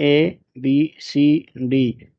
ABCD,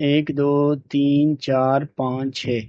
1 2 3 4 5 6,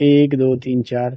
1 2 3 4,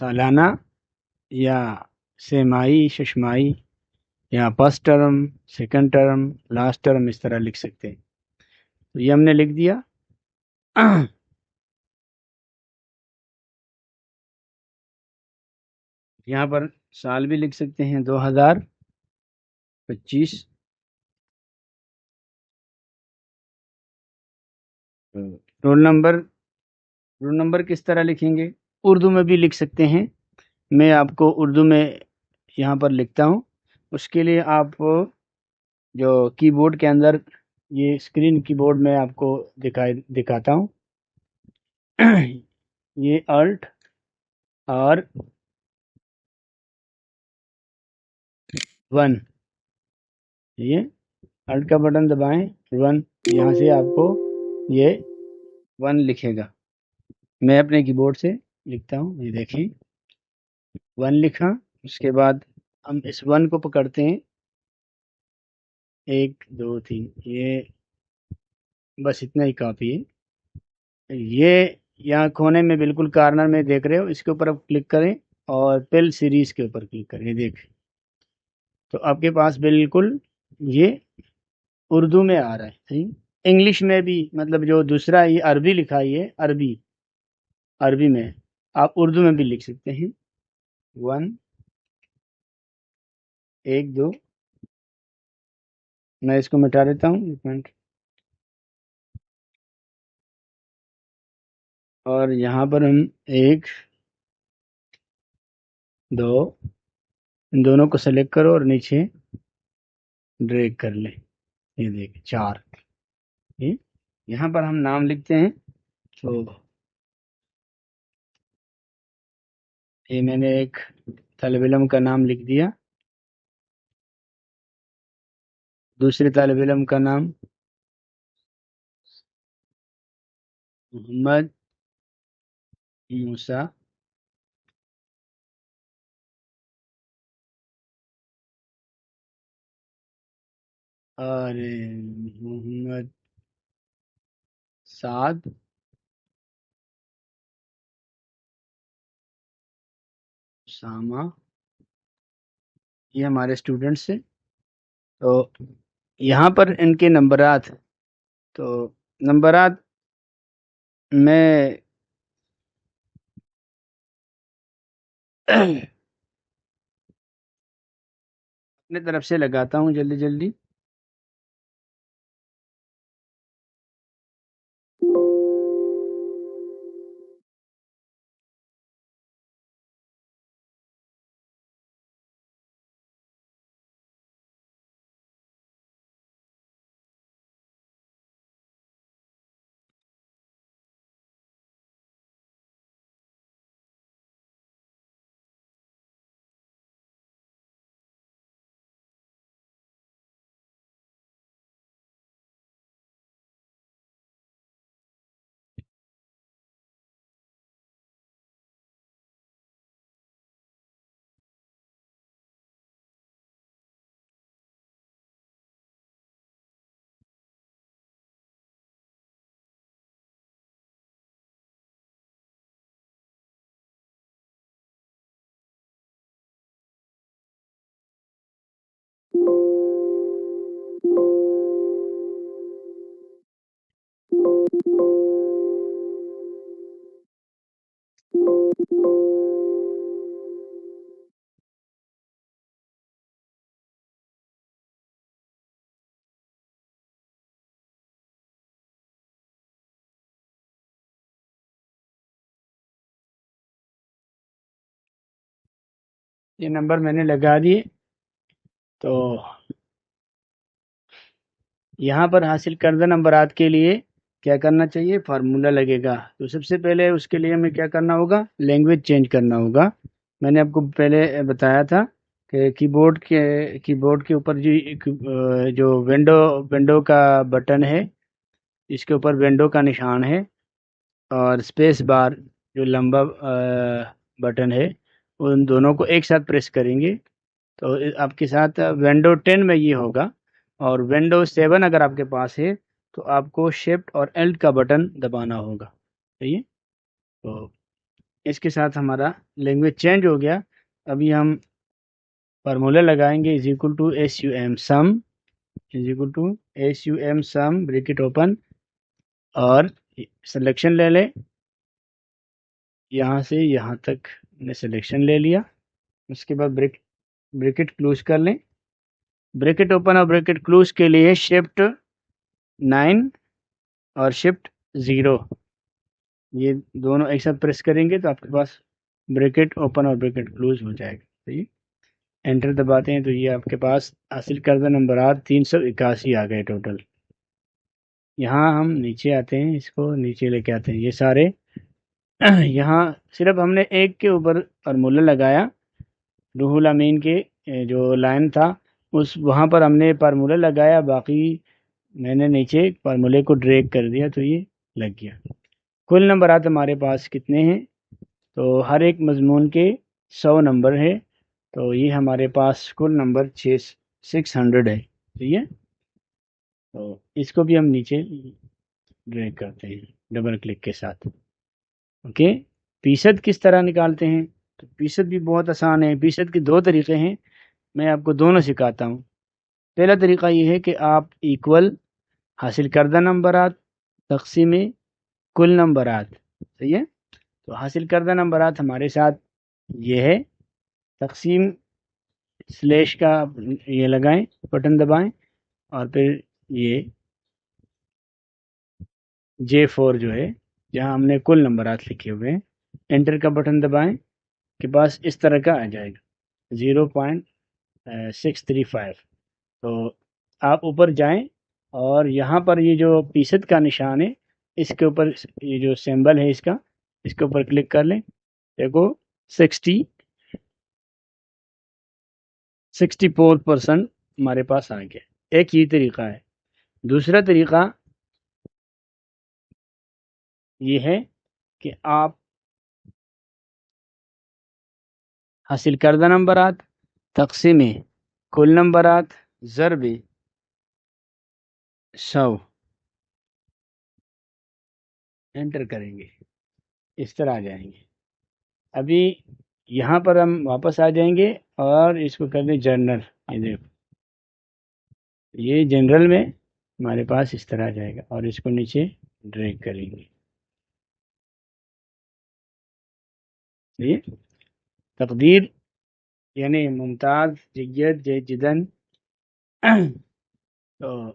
سالانہ یا سیمائی ششمائی یا first term second term last term اس طرح لکھ سکتے ہیں. تو یہ ہم نے لکھ دیا. یہاں پر سال بھی لکھ سکتے ہیں 2025. رول نمبر کس طرح لکھیں گے؟ اردو میں بھی لکھ سکتے ہیں. میں آپ کو اردو میں یہاں پر لکھتا ہوں. اس کے لیے آپ جو کی بورڈ کے اندر یہ اسکرین کی بورڈ میں آپ کو دکھاتا ہوں. یہ الٹ اور 1، یہ الٹ کا بٹن دبائیں 1، یہاں سے آپ کو یہ 1 لکھے گا. میں اپنے کی بورڈ سے لکھتا ہوں. یہ دیکھیں 1 لکھا. اس کے بعد ہم اس 1 کو پکڑتے ہیں 1 2 3، یہ بس اتنا ہی کافی ہے. یہ یہاں کونے میں بالکل کارنر میں دیکھ رہے ہو، اس کے اوپر آپ کلک کریں اور پل سیریز کے اوپر کلک کریں. دیکھیں تو آپ کے پاس بالکل یہ اردو میں آ رہا ہے. صحیح. انگلش میں بھی مطلب جو دوسرا یہ عربی لکھا ہے، عربی میں آپ اردو میں بھی لکھ سکتے ہیں. 1 1 2. میں اس کو مٹا دیتا ہوں ایک منٹ. اور یہاں پر ہم 1 2 ان دونوں کو سلیکٹ کرو اور نیچے ڈریگ کر لیں. یہ دیکھ 4. یہاں پر ہم نام لکھتے ہیں. تو یہ میں نے ایک طالب علم کا نام لکھ دیا. دوسرے طالب علم کا نام محمد موسیٰ. اور محمد سعد. اسامہ. یہ ہمارے اسٹوڈنٹس ہیں. تو یہاں پر ان کے نمبرات، تو نمبرات میں اپنے طرف سے لگاتا ہوں جلدی. یہ نمبر میں نے لگا دیے. تو یہاں پر حاصل کردہ نمبرات کے لیے کیا کرنا چاہیے؟ فارمولا لگے گا. تو سب سے پہلے اس کے لیے ہمیں کیا کرنا ہوگا؟ لینگویج چینج کرنا ہوگا. میں نے آپ کو پہلے بتایا تھا کہ کی بورڈ کے اوپر جو ونڈو کا بٹن ہے، اس کے اوپر ونڈو کا نشان ہے، اور اسپیس بار جو لمبا بٹن ہے، ان دونوں کو ایک ساتھ پریس کریں گے تو آپ کے ساتھ ونڈو 10 میں یہ ہوگا. اور ونڈو 7 اگر آپ کے پاس ہے تو آپ کو شفٹ اور ایلٹ کا بٹن دبانا ہوگا. صحیح ہے. تو اس کے ساتھ ہمارا لینگویج چینج ہو گیا. ابھی ہم فارمولا لگائیں گے SUM سم بریکٹ اوپن اور سلیکشن لے لیں. یہاں سے یہاں تک نے سلیکشن لے لیا. اس کے بعد بریکٹ کلوز کر لیں. بریکٹ اوپن اور بریکٹ کلوز کے لیے شفٹ 9 اور شفٹ 0 یہ دونوں ایک ساتھ پریس کریں گے تو آپ کے پاس بریکٹ اوپن اور بریکٹ کلوز ہو جائے گا. صحیح. انٹر دباتے ہیں تو یہ آپ کے پاس حاصل کردہ نمبرات 381 آ گئے ٹوٹل. یہاں ہم نیچے آتے ہیں, اس کو نیچے لے کے آتے ہیں. یہ سارے یہاں صرف ہم نے ایک کے اوپر فارمولا لگایا, روح الامین کے جو لائن تھا اس وہاں پر ہم نے فارمولا لگایا, باقی میں نے نیچے فارمولے کو ڈریگ کر دیا تو یہ لگ گیا. کل نمبرات ہمارے پاس کتنے ہیں؟ تو ہر ایک مضمون کے 100 نمبر ہے, تو یہ ہمارے پاس کل نمبر 600 ہے. ٹھیک ہے, تو اس کو بھی ہم نیچے ڈریگ کرتے ہیں ڈبل کلک کے ساتھ. اوکے, فیصد کس طرح نکالتے ہیں؟ تو فیصد بھی بہت آسان ہے. فیصد کے 2 طریقے ہیں, میں آپ کو دونوں سکھاتا ہوں. پہلا طریقہ یہ ہے کہ آپ ایکول حاصل کردہ نمبرات تقسیم کل نمبرات. صحیح ہے, تو حاصل کردہ نمبرات ہمارے ساتھ یہ ہے, تقسیم سلیش کا یہ لگائیں, بٹن دبائیں اور پھر یہ J4 جو ہے جہاں ہم نے کل نمبرات لکھے ہوئے ہیں, انٹر کا بٹن دبائیں کے پاس اس طرح کا آ جائے گا 0.635. تو آپ اوپر جائیں اور یہاں پر یہ جو فیصد کا نشان ہے اس کے اوپر یہ جو سمبل ہے اس کے اوپر کلک کر لیں. دیکھو 64% ہمارے پاس آ گیا. ایک یہ طریقہ ہے. دوسرا طریقہ یہ ہے کہ آپ حاصل کردہ نمبرات تقسیم کل نمبرات ضرب 100 انٹر کریں گے, اس طرح آ جائیں گے. ابھی یہاں پر ہم واپس آ جائیں گے اور اس کو کر دیں جنرل. یہ دیکھو یہ جنرل میں ہمارے پاس اس طرح آ جائے گا اور اس کو نیچے ڈریگ کریں گے. یہ تقدیر یعنی ممتاز, جید, جدن, تو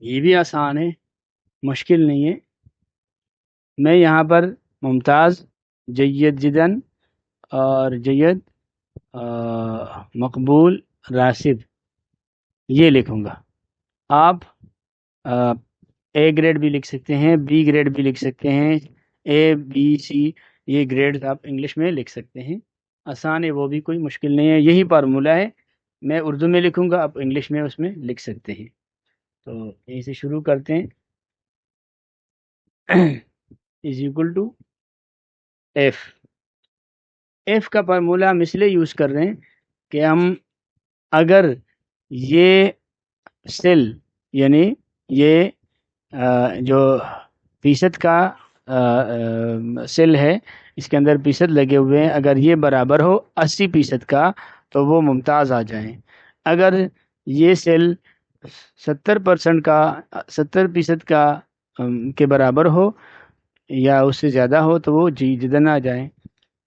یہ بھی آسان ہے, مشکل نہیں ہے. میں یہاں پر ممتاز, جید جدن اور جید, مقبول, راسب یہ لکھوں گا. آپ اے گریڈ بھی لکھ سکتے ہیں, بی گریڈ بھی لکھ سکتے ہیں, ABC یہ گریڈ آپ انگلش میں لکھ سکتے ہیں. آسان ہے, وہ بھی کوئی مشکل نہیں ہے. یہی فارمولہ ہے, میں اردو میں لکھوں گا, آپ انگلش میں اس میں لکھ سکتے ہیں. تو یہیں سے شروع کرتے ہیں. از اکول ٹو ایف کا فارمولہ ہم اس لیے یوز کر رہے ہیں کہ ہم اگر یہ سیل یعنی یہ جو فیصد کا سیل ہے اس کے اندر فیصد لگے ہوئے ہیں, اگر یہ برابر ہو 80% کا تو وہ ممتاز آ جائیں. اگر یہ سیل 70% کا 70% کا کے برابر ہو یا اس سے زیادہ ہو تو وہ جدن آ جائیں.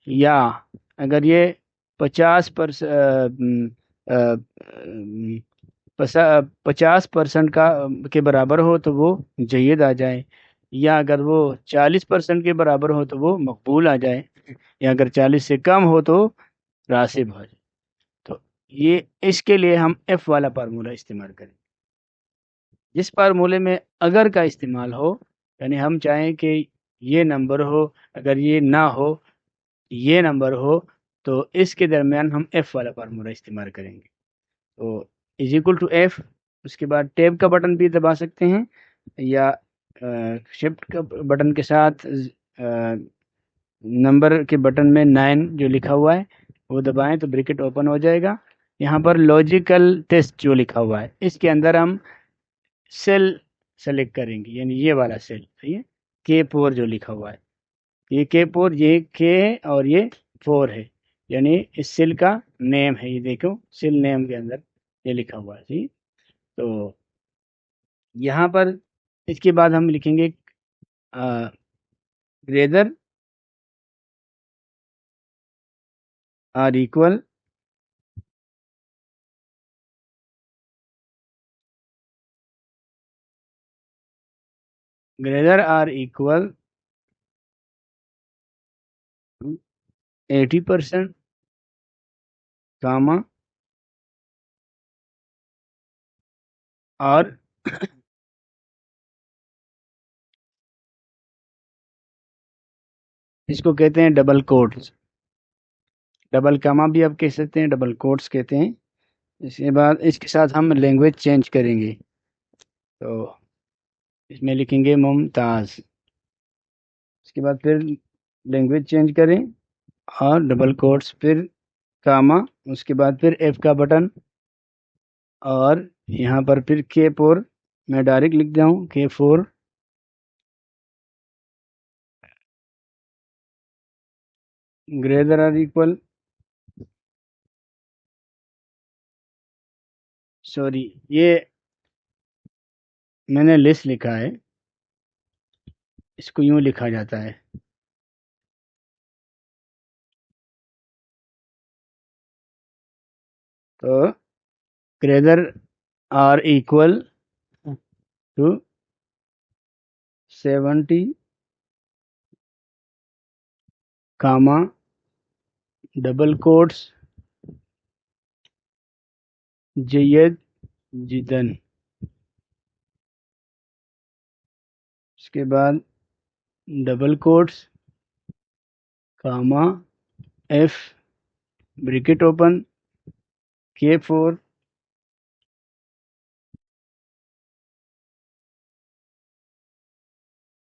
یا اگر یہ 50% کا کے برابر ہو تو وہ جید آ جائے. یا اگر وہ 40% کے برابر ہو تو وہ مقبول آ جائے. یا اگر 40 سے کم ہو تو راسب ہو جائے. تو یہ اس کے لیے ہم ایف والا فارمولہ استعمال کریں. جس فارمولے میں اگر کا استعمال ہو یعنی ہم چاہیں کہ یہ نمبر ہو, اگر یہ نہ ہو یہ نمبر ہو, تو اس کے درمیان ہم ایف والا فارمولہ استعمال کریں گے. تو از اکول ٹو ایف. اس کے بعد ٹیب کا بٹن بھی دبا سکتے ہیں یا شفٹ کا بٹن کے ساتھ نمبر کے بٹن میں 9 جو لکھا ہوا ہے وہ دبائیں تو بریکٹ اوپن ہو جائے گا. یہاں پر لاجیکل ٹیسٹ جو لکھا ہوا ہے اس کے اندر ہم سیل سلیکٹ کریں گے, یعنی یہ والا سیل. صحیح ہے, K4 جو لکھا ہوا ہے یہ K4 یہ K ہے اور یہ 4 ہے، یعنی اس سیل کا نیم ہے، یہ دیکھو سیل نیم کے اندر یہ لکھا ہوا ہے، ٹھیک۔ تو یہاں پر اس کے بعد ہم لکھیں گے greater or equal greater or equal 80%, comma اور اس کو کہتے ہیں ڈبل کوٹس، ڈبل کاما بھی آپ کہہ سکتے ہیں، ڈبل کوٹس کہتے ہیں۔ اس کے بعد اس کے ساتھ ہم لینگویج چینج کریں گے، تو اس میں لکھیں گے ممتاز، اس کے بعد پھر لینگویج چینج کریں اور ڈبل کوٹس، پھر کاما، اس کے بعد پھر ایف کا بٹن، اور یہاں پر پھر K4 میں ڈائریکٹ لکھ دیا ہوں K4 greater or equal، sorry یہ میں نے لسٹ لکھا ہے، اس کو یوں لکھا جاتا ہے، تو greater or equal to 70 comma double quotes جید جدن، اس کے بعد double quotes comma if bracket open K4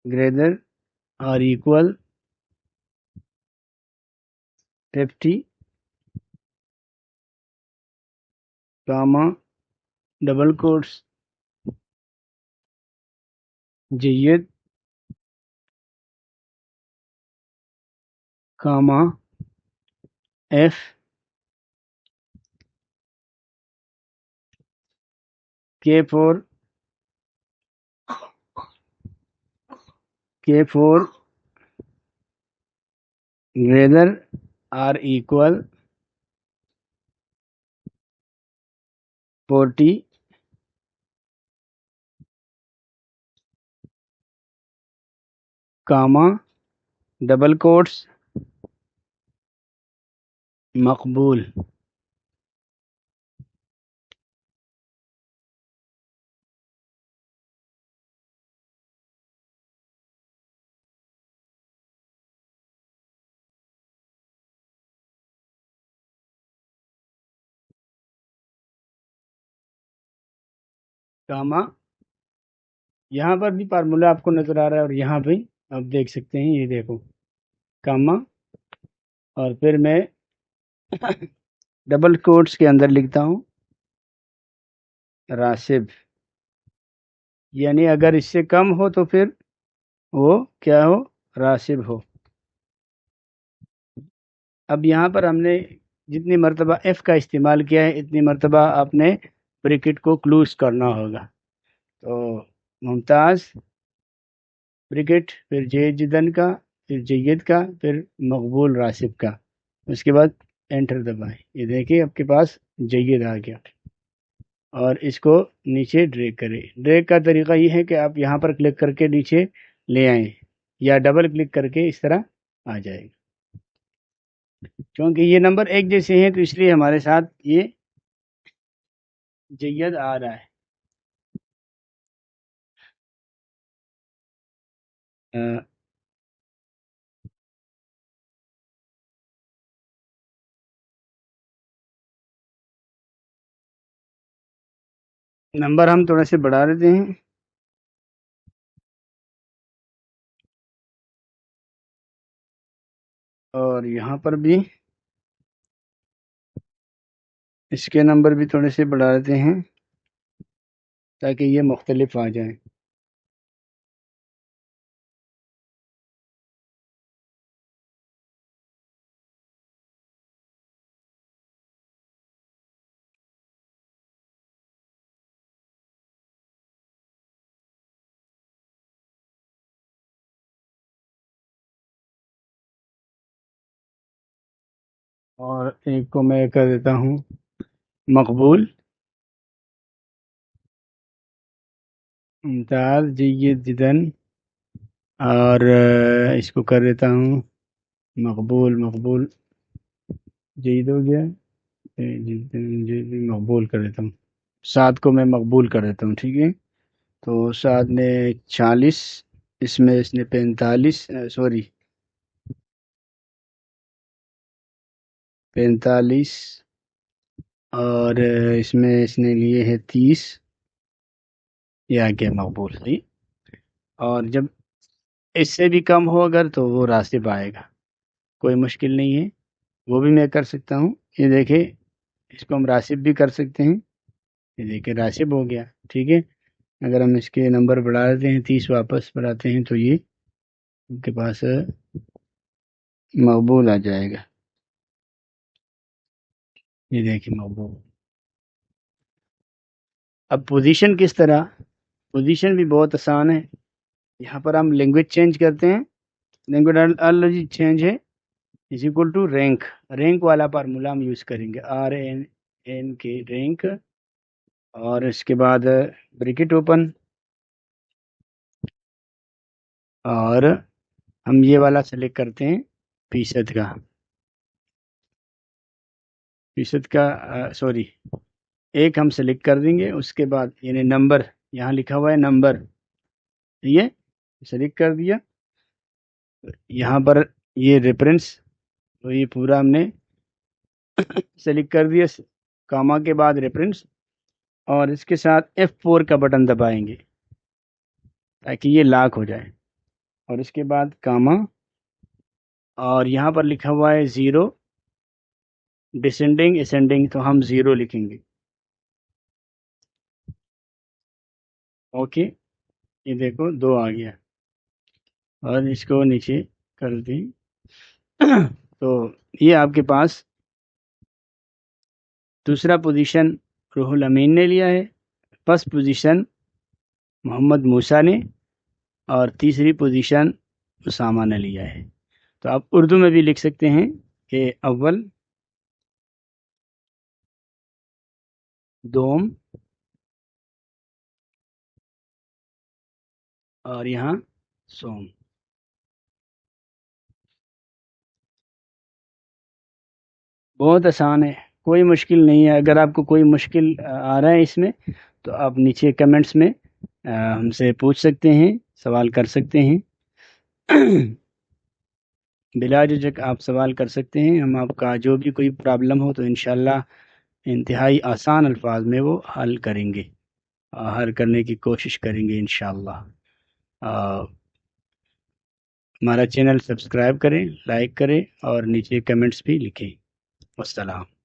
greater or equal 50 comma double quotes جید comma if K4 greater or equal 40 comma double quotes مقبول، کاما یہاں پر بھی فارمولا آپ کو نظر آ رہا ہے، اور یہاں بھی آپ دیکھ سکتے ہیں، یہ دیکھو کاما، اور پھر میں ڈبل کوٹس کے اندر لکھتا ہوں راسب، یعنی اگر اس سے کم ہو تو پھر وہ کیا ہو، راسب ہو۔ اب یہاں پر ہم نے جتنی مرتبہ ایف کا استعمال کیا ہے اتنی مرتبہ آپ نے بریکٹ کو کلوز کرنا ہوگا، تو ممتاز بریکٹ، پھر جدن کا، پھر جید کا، پھر مقبول راسب کا، اس کے بعد انٹر دبائیں، یہ دیکھیں آپ کے پاس جید آ گیا، اور اس کو نیچے ڈریگ کریں۔ ڈریگ کا طریقہ یہ ہے کہ آپ یہاں پر کلک کر کے نیچے لے آئیں، یا ڈبل کلک کر کے اس طرح آ جائے گا، کیونکہ یہ نمبر ایک جیسے ہیں تو اس لیے ہمارے ساتھ یہ جید آ رہا ہے۔ نمبر ہم تھوڑا سے بڑھا دیتے ہیں، اور یہاں پر بھی اس کے نمبر بھی تھوڑے سے بڑھا دیتے ہیں تاکہ یہ مختلف آ جائیں۔ اور ایک کو میں کر دیتا ہوں مقبول، ممتاز، جید جداً، اور اس کو کر دیتا ہوں مقبول، مقبول، جید ہو گیا، جید مقبول کر دیتا ہوں، 7 کو میں مقبول کر دیتا ہوں، ٹھیک ہے؟ تو 7 نے 40، اس میں اس نے 45، سوری 45، اور اس میں اس نے لیے ہے 30، یہ آ گیا مقبول، صحیح۔ اور جب اس سے بھی کم ہو اگر تو وہ راسب آئے گا، کوئی مشکل نہیں ہے، وہ بھی میں کر سکتا ہوں۔ یہ دیکھیں، اس کو ہم راسب بھی کر سکتے ہیں، یہ دیکھیں راسب ہو گیا، ٹھیک ہے۔ اگر ہم اس کے نمبر بڑھا دیتے ہیں، 30 واپس بڑھاتے ہیں، تو یہ ان کے پاس مقبول آ جائے گا، یہ دیکھیں مقبول۔ اب پوزیشن کس طرح؟ پوزیشن بھی بہت آسان ہے، یہاں پر ہم لینگویج چینج کرتے ہیں، لینگویج الرجی چینج ہے is equal to rank, rank والا فارمولا ہم یوز کریں گے، RN کے رینک، اور اس کے بعد بریکٹ اوپن، اور ہم یہ والا سلیکٹ کرتے ہیں فیصد کا، فیصد کا، سوری ایک ہم سلیکٹ کر دیں گے، اس کے بعد یعنی نمبر، یہاں لکھا ہوا ہے نمبر، یہ سلیکٹ کر دیا، یہاں پر یہ ریفرنس، تو یہ پورا ہم نے سلیکٹ کر دیا، کاما کے بعد ریفرنس، اور اس کے ساتھ F4 کا بٹن دبائیں گے تاکہ یہ لاک ہو جائے، اور اس کے بعد کاما، اور یہاں پر لکھا ہوا ہے 0 ڈسینڈنگ اسینڈنگ، تو ہم 0 لکھیں گے، اوکے۔ یہ دیکھو 2 آ گیا، اور اس کو نیچے کر دیں تو یہ آپ کے پاس دوسرا پوزیشن روح الامین نے لیا ہے، فرسٹ پوزیشن محمد موسیٰ نے، اور تیسری پوزیشن اسامہ نے لیا ہے۔ تو آپ اردو میں بھی لکھ سکتے ہیں کہ اول، دوم، اور یہاں سوم۔ بہت آسان ہے، کوئی مشکل نہیں ہے۔ اگر آپ کو کوئی مشکل آ رہا ہے اس میں، تو آپ نیچے کمنٹس میں ہم سے پوچھ سکتے ہیں، سوال کر سکتے ہیں بلا جھجک آپ سوال کر سکتے ہیں، ہم آپ کا جو بھی کوئی پرابلم ہو تو انشاءاللہ انتہائی آسان الفاظ میں وہ حل کریں گے، حل کرنے کی کوشش کریں گے انشاءاللہ۔ ہمارا چینل سبسکرائب کریں، لائک کریں، اور نیچے کمنٹس بھی لکھیں۔ والسلام۔